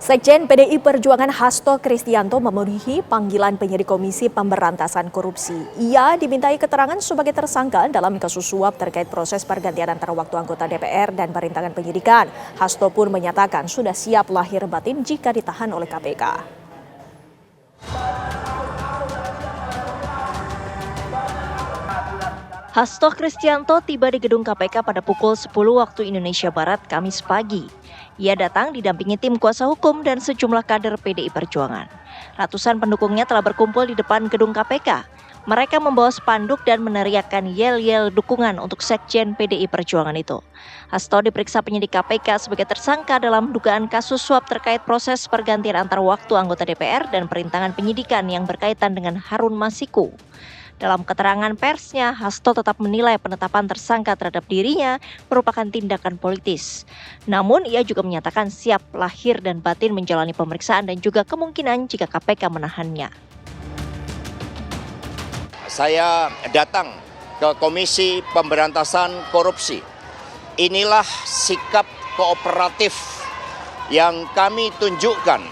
Sekjen PDI Perjuangan Hasto Kristianto memenuhi panggilan penyidik Komisi Pemberantasan Korupsi. Ia dimintai keterangan sebagai tersangka dalam kasus suap terkait proses pergantian antar waktu anggota DPR dan perintangan penyidikan. Hasto pun menyatakan sudah siap lahir batin jika ditahan oleh KPK. Hasto Kristianto tiba di gedung KPK pada pukul 10 waktu Indonesia Barat, Kamis pagi. Ia datang didampingi tim kuasa hukum dan sejumlah kader PDI Perjuangan. Ratusan pendukungnya telah berkumpul di depan gedung KPK. Mereka membawa spanduk dan meneriakkan yel-yel dukungan untuk Sekjen PDI Perjuangan itu. Hasto diperiksa penyidik KPK sebagai tersangka dalam dugaan kasus suap terkait proses pergantian antar waktu anggota DPR dan perintangan penyidikan yang berkaitan dengan Harun Masiku. Dalam keterangan persnya, Hasto tetap menilai penetapan tersangka terhadap dirinya merupakan tindakan politis. Namun, ia juga menyatakan siap lahir dan batin menjalani pemeriksaan dan juga kemungkinan jika KPK menahannya. Saya datang ke Komisi Pemberantasan Korupsi. Inilah sikap kooperatif yang kami tunjukkan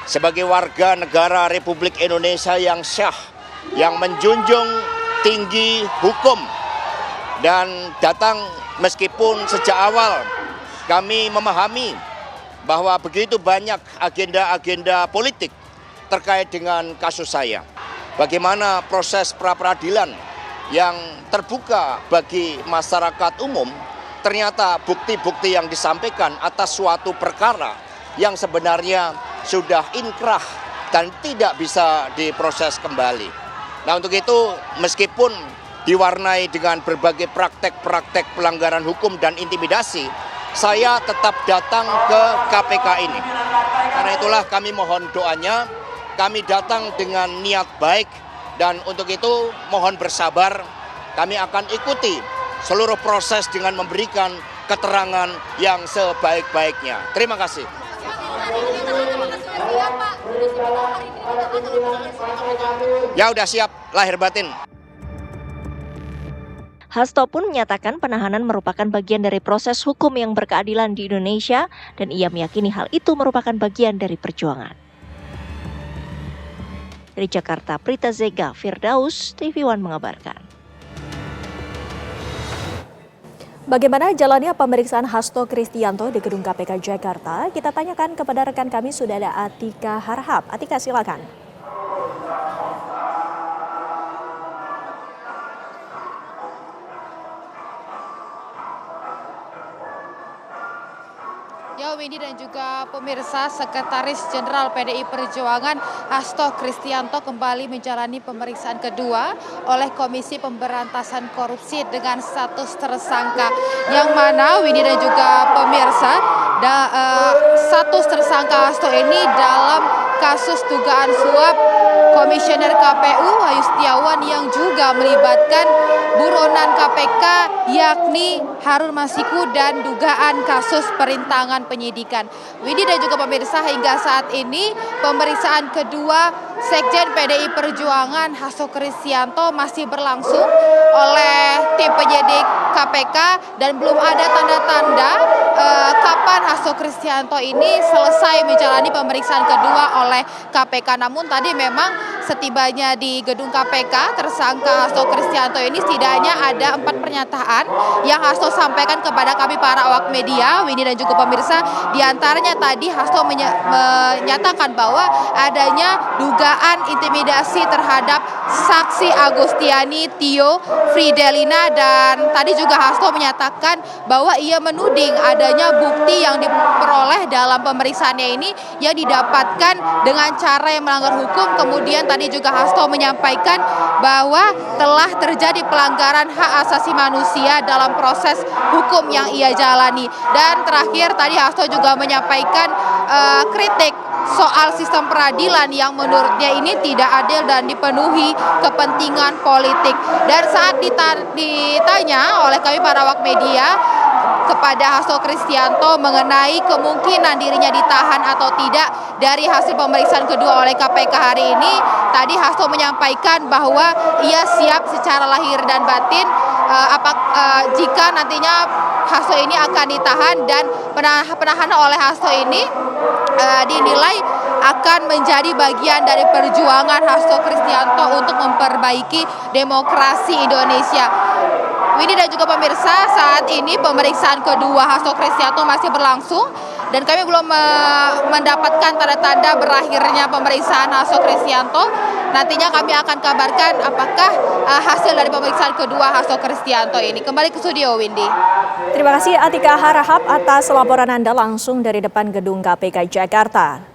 sebagai warga negara Republik Indonesia yang syah, yang menjunjung tinggi hukum, dan datang meskipun sejak awal kami memahami bahwa begitu banyak agenda-agenda politik terkait dengan kasus saya. Bagaimana proses pra-peradilan yang terbuka bagi masyarakat umum, ternyata bukti-bukti yang disampaikan atas suatu perkara yang sebenarnya sudah inkrah dan tidak bisa diproses kembali. Nah, untuk itu meskipun diwarnai dengan berbagai praktek-praktek pelanggaran hukum dan intimidasi, saya tetap datang ke KPK ini. Karena itulah kami mohon doanya, kami datang dengan niat baik, dan untuk itu mohon bersabar, kami akan ikuti seluruh proses dengan memberikan keterangan yang sebaik-baiknya. Terima kasih. Ya udah siap lahir batin. Hasto pun menyatakan penahanan merupakan bagian dari proses hukum yang berkeadilan di Indonesia dan ia meyakini hal itu merupakan bagian dari perjuangan. Dari Jakarta, Prita Zega, Firdaus, TV One mengabarkan. Bagaimana jalannya pemeriksaan Hasto Kristianto di gedung KPK Jakarta? Kita tanyakan kepada rekan kami, sudah ada Atika Harhab. Atika, silakan. Ya, Windy dan juga pemirsa, Sekretaris Jenderal PDI Perjuangan Hasto Kristianto kembali menjalani pemeriksaan kedua oleh Komisi Pemberantasan Korupsi dengan status tersangka, yang mana Windy dan juga pemirsa, status tersangka Hasto ini dalam kasus dugaan suap Komisioner KPU Wahyu Setiawan yang juga melibatkan buronan KPK yakni Harun Masiku dan dugaan kasus perintangan penyidikan. Windy dan juga pemirsa, hingga saat ini pemeriksaan kedua Sekjen PDI Perjuangan Hasto Kristianto masih berlangsung oleh tim penyidik KPK dan belum ada tanda-tanda kapan Hasto Kristianto ini selesai menjalani pemeriksaan kedua oleh KPK. Namun tadi memang setibanya di gedung KPK, tersangka Hasto Kristianto ini setidaknya ada 4 pernyataan yang Hasto sampaikan kepada kami para awak media, Windy dan juga pemirsa. Di antaranya tadi Hasto menyatakan bahwa adanya dugaan intimidasi terhadap saksi Agustiani Tio Fridelina, dan tadi juga Hasto menyatakan bahwa ia menuding adanya bukti yang diperoleh dalam pemeriksaannya ini yang didapatkan dengan cara yang melanggar hukum. Kemudian tadi juga Hasto menyampaikan bahwa telah terjadi pelanggaran hak asasi manusia dalam proses hukum yang ia jalani. Dan terakhir tadi Hasto juga menyampaikan kritik soal sistem peradilan yang menurutnya ini tidak adil dan dipenuhi kepentingan politik. Dan saat ditanya oleh kami para awak media kepada Hasto Kristianto mengenai kemungkinan dirinya ditahan atau tidak dari hasil pemeriksaan kedua oleh KPK hari ini, tadi Hasto menyampaikan bahwa ia siap secara lahir dan batin jika nantinya Hasto ini akan ditahan, dan penahanan oleh Hasto ini dinilai akan menjadi bagian dari perjuangan Hasto Kristianto untuk memperbaiki demokrasi Indonesia. Windy dan juga pemirsa, saat ini pemeriksaan kedua Hasto Kristianto masih berlangsung dan kami belum mendapatkan tanda-tanda berakhirnya pemeriksaan Hasto Kristianto. Nantinya kami akan kabarkan apakah hasil dari pemeriksaan kedua Hasto Kristianto ini. Kembali ke studio, Windy. Terima kasih Atika Harahap atas laporan Anda langsung dari depan gedung KPK Jakarta.